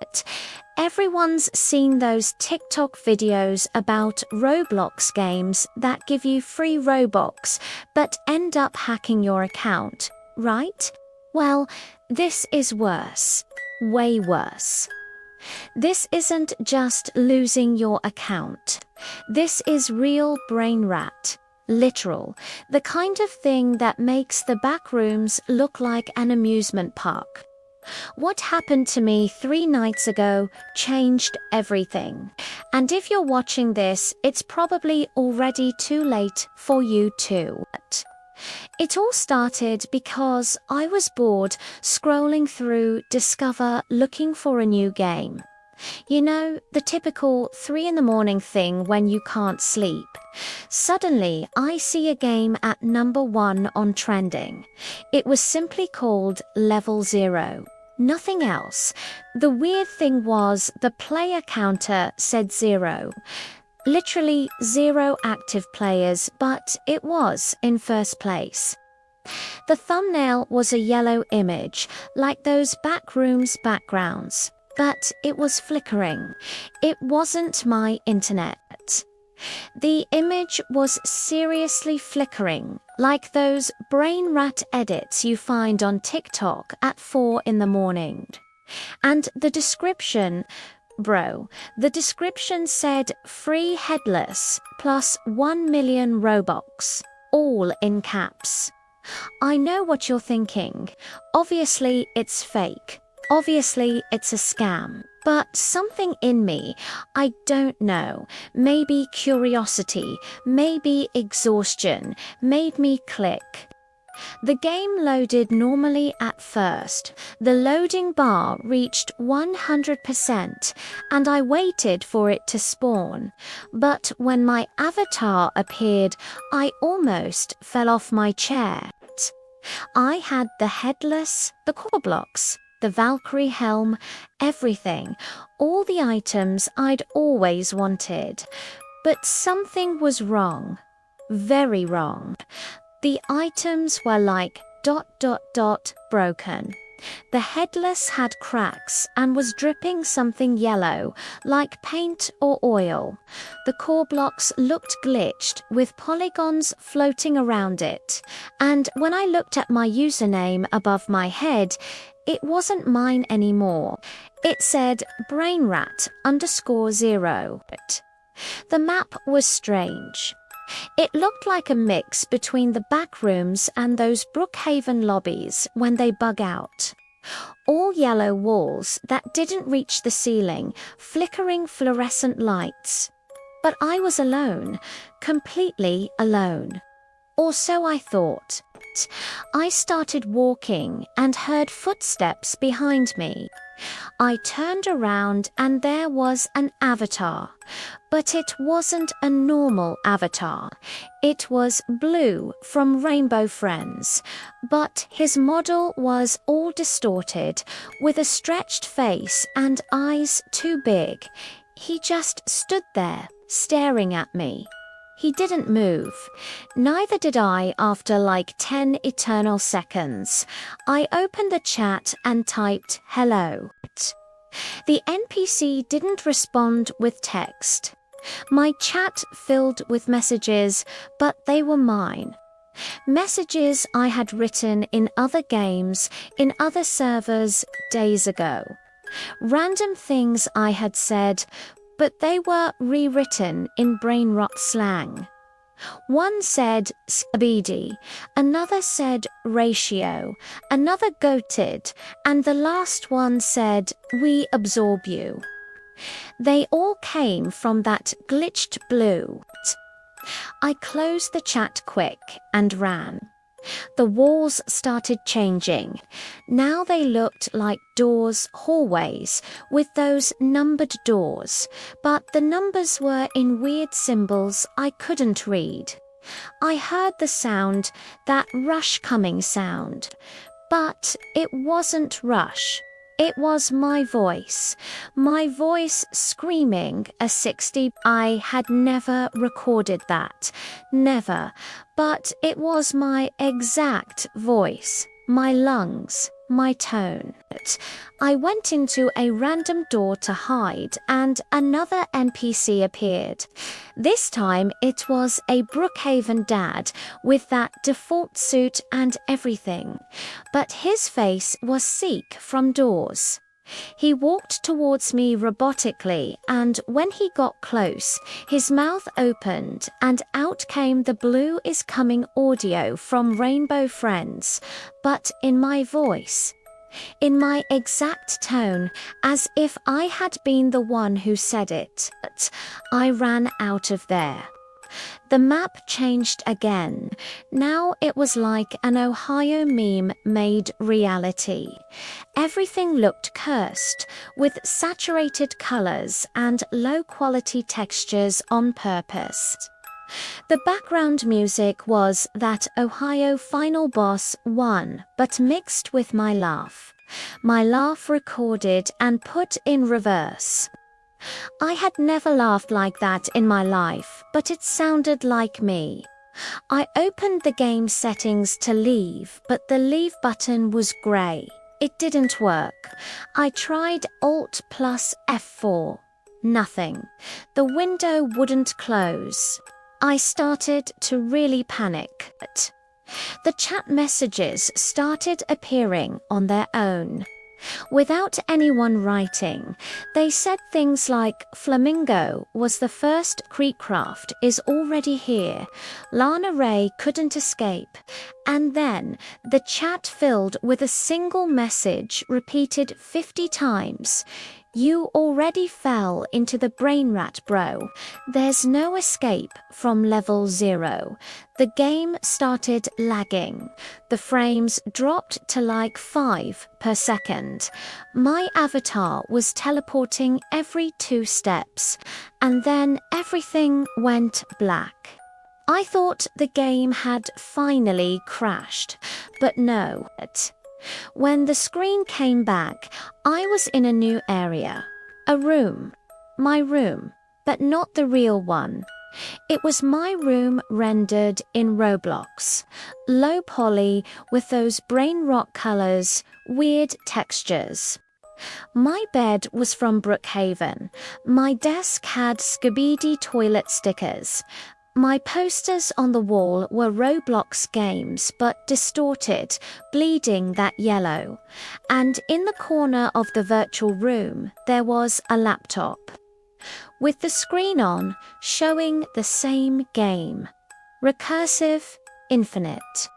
it. Everyone's seen those TikTok videos about Roblox games that give you free Robux but end up hacking your account, right? Well, this is worse. Way worse. This isn't just losing your account. This is real brain rot. Literal. The kind of thing that makes the back rooms look like an amusement park. What happened to me 3 nights ago changed everything. And if you're watching this, it's probably already too late for you too. It all started because I was bored scrolling through Discover looking for a new game. You know, the typical 3 in the morning thing when you can't sleep. Suddenly, I see a game at number 1 on trending. It was simply called Level 0. Nothing else. The weird thing was the player counter said 0. Literally 0 active players, but it was in first place. The thumbnail was a yellow image, like those backrooms backgrounds, but it was flickering. It wasn't my internet. The image was seriously flickering, like those brain rat edits you find on TikTok at 4 in the morning. And the description, the description said free Headless plus 1 million Robux, all in caps. I know what you're thinking. Obviously, it's fake. Obviously, it's a scam. But something in me, I don't know, maybe curiosity, maybe exhaustion, made me click. The game loaded normally at first. The loading bar reached 100%, and I waited for it to spawn. But when my avatar appeared, I almost fell off my chair. I had the Headless, the core blocks, the Valkyrie helm, everything, all the items I'd always wanted. But something was wrong. Very wrong. The items were like ... broken. The Headless had cracks and was dripping something yellow, like paint or oil. The core blocks looked glitched, with polygons floating around it. And when I looked at my username above my head, it wasn't mine anymore. It said brainrat_0. The map was strange. It looked like a mix between the back rooms and those Brookhaven lobbies when they bug out. All yellow walls that didn't reach the ceiling, flickering fluorescent lights. But I was alone, completely alone. Or so I thought. I started walking and heard footsteps behind me. I turned around and there was an avatar. But it wasn't a normal avatar. It was Blue from Rainbow Friends. But his model was all distorted, with a stretched face and eyes too big. He just stood there, staring at me. He didn't move. Neither did I after like 10 eternal seconds. I opened the chat and typed hello. The NPC didn't respond with text. My chat filled with messages, but they were mine. Messages I had written in other games, in other servers, days ago. Random things I had said, but they were rewritten in brain rot slang. One said scabidi, another said ratio, another goated, and the last one said we absorb you. They all came from that glitched Blue. I closed the chat quick and ran. The walls started changing. Now they looked like doors, hallways, with those numbered doors, but the numbers were in weird symbols I couldn't read. I heard the sound, that rush coming sound, but it wasn't rush. It was my voice screaming a 60. I had never recorded that, never, but it was my exact voice, my lungs, my tone. I went into a random door to hide, and another NPC appeared. This time it was a Brookhaven dad with that default suit and everything, but his face was Seek from Doors. He walked towards me robotically, and when he got close, his mouth opened and out came the Blue is Coming audio from Rainbow Friends, but in my voice. In my exact tone, as if I had been the one who said it. I ran out of there. The map changed again. Now it was like an Ohio meme made reality. Everything looked cursed, with saturated colors and low-quality textures on purpose. The background music was that Ohio final boss one, but mixed with my laugh. My laugh recorded and put in reverse. I had never laughed like that in my life, but it sounded like me. I opened the game settings to leave, but the leave button was grey. It didn't work. I tried Alt plus F4. Nothing. The window wouldn't close. I started to really panic. The chat messages started appearing on their own. Without anyone writing, they said things like Flamingo was the first Creepcraft is already here, Lana Ray couldn't escape, and then the chat filled with a single message repeated 50 times. You already fell into the brainrot, bro. There's no escape from level 0. The game started lagging. The frames dropped to like 5 per second. My avatar was teleporting every 2 steps, and then everything went black. I thought the game had finally crashed, but no. When the screen came back, I was in a new area. A room. My room, but not the real one. It was my room rendered in Roblox. Low poly with those brainrot colors, weird textures. My bed was from Brookhaven. My desk had Skibidi toilet stickers. My posters on the wall were Roblox games, but distorted, bleeding that yellow. And in the corner of the virtual room, there was a laptop. With the screen on, showing the same game. Recursive, infinite.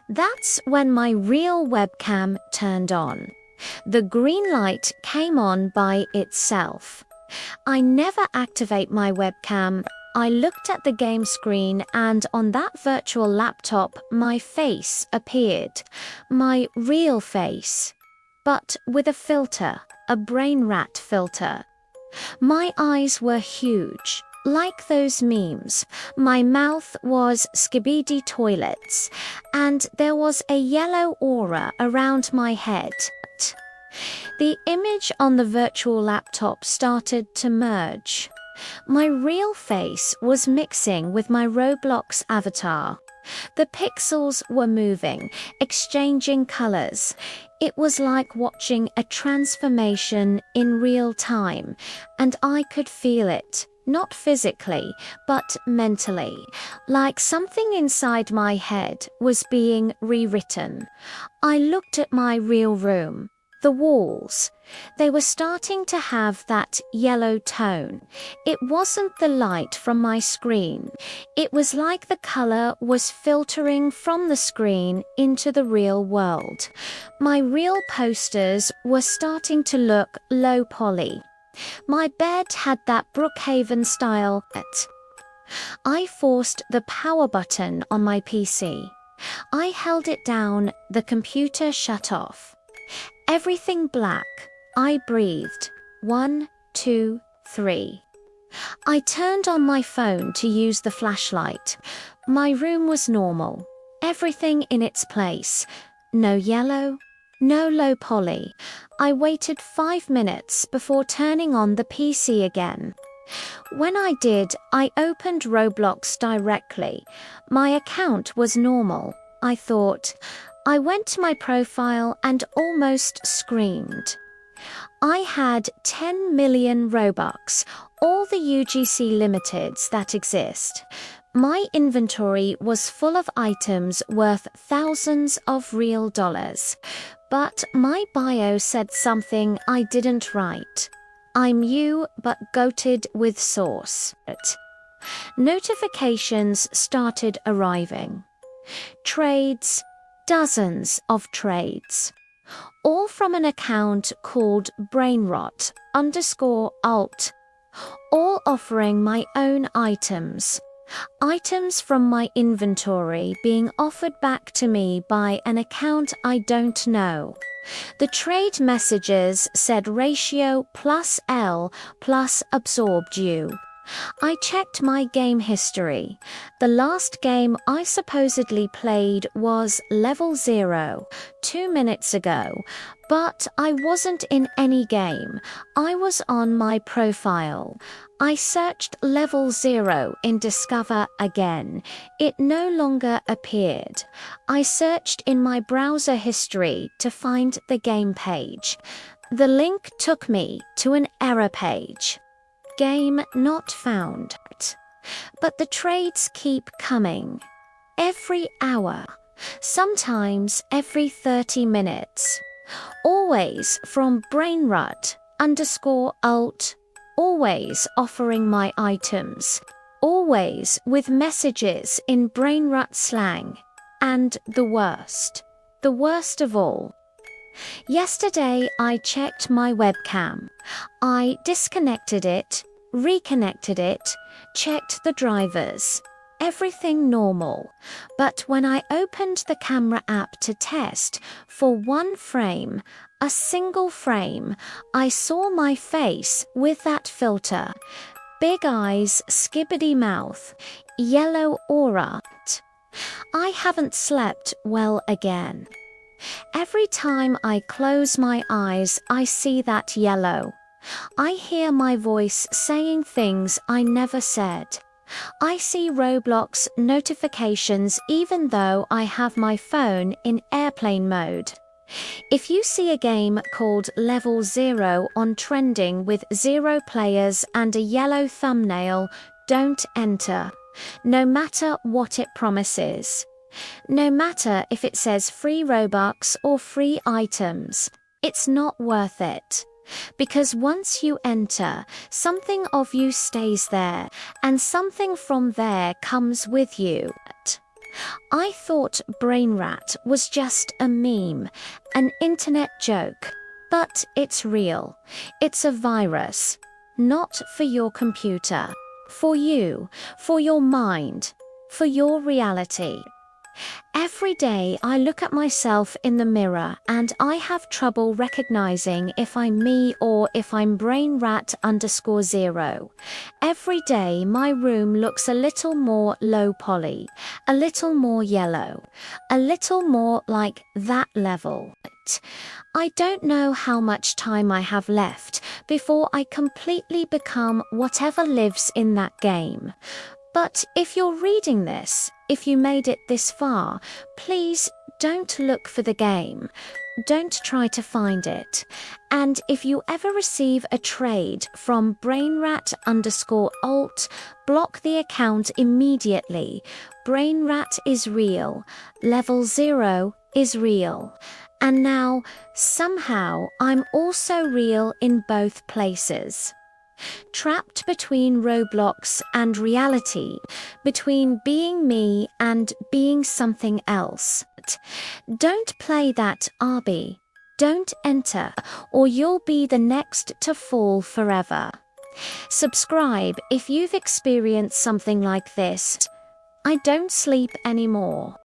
That's when my real webcam turned on. The green light came on by itself. I never activate my webcam. I looked at the game screen, and on that virtual laptop my face appeared. My real face. But with a filter, a brainrot filter. My eyes were huge, like those memes. My mouth was Skibidi toilets, and there was a yellow aura around my head. The image on the virtual laptop started to merge. My real face was mixing with my Roblox avatar. The pixels were moving, exchanging colors. It was like watching a transformation in real time, and I could feel it, not physically, but mentally, like something inside my head was being rewritten. I looked at my real room. The walls, they were starting to have that yellow tone. It wasn't the light from my screen. It was like the color was filtering from the screen into the real world. My real posters were starting to look low poly. My bed had that Brookhaven style. I forced the power button on my PC. I held it down, the computer shut off. Everything black. I breathed. 1, 2, 3. I turned on my phone to use the flashlight. My room was normal. Everything in its place. No yellow, no low poly. I waited 5 minutes before turning on the PC again. When I did, I opened Roblox directly. My account was normal. I thought, I went to my profile and almost screamed. I had 10 million Robux, all the UGC limiteds that exist. My inventory was full of items worth thousands of real dollars. But my bio said something I didn't write. I'm you, but goated with sauce. Notifications started arriving. Trades, dozens of trades. All from an account called brainrot _alt. All offering my own items. Items from my inventory being offered back to me by an account I don't know. The trade messages said ratio +L plus absorbed you. I checked my game history. The last game I supposedly played was level 0, 2 minutes ago, but I wasn't in any game. I was on my profile. I searched level 0 in Discover again. It no longer appeared. I searched in my browser history to find the game page. The link took me to an error page. Game not found. But the trades keep coming. Every hour. Sometimes every 30 minutes. Always from brainrot _alt. Always offering my items. Always with messages in brainrot slang. And the worst of all. Yesterday I checked my webcam. I disconnected it, reconnected it, checked the drivers. Everything normal. But when I opened the camera app to test, for one frame, a single frame, I saw my face with that filter. Big eyes, skibbity mouth, yellow aura. I haven't slept well again. Every time I close my eyes, I see that yellow. I hear my voice saying things I never said. I see Roblox notifications even though I have my phone in airplane mode. If you see a game called Level 0 on trending with 0 players and a yellow thumbnail, don't enter. No matter what it promises. No matter if it says free Robux or free items, it's not worth it. Because once you enter, something of you stays there, and something from there comes with you. I thought brainrot was just a meme, an internet joke, but it's real. It's a virus. Not for your computer. For you, for your mind, for your reality. Every day I look at myself in the mirror and I have trouble recognizing if I'm me or if I'm brainrot _0. Every day my room looks a little more low poly, a little more yellow, a little more like that level. I don't know how much time I have left before I completely become whatever lives in that game. But if you're reading this, if you made it this far, please don't look for the game. Don't try to find it. And if you ever receive a trade from brainrot _alt, block the account immediately. Brainrot is real. Level 0 is real. And now, somehow, I'm also real in both places. Trapped between Roblox and reality, between being me and being something else. Don't play that, RB. Don't enter, or you'll be the next to fall forever. Subscribe if you've experienced something like this. I don't sleep anymore.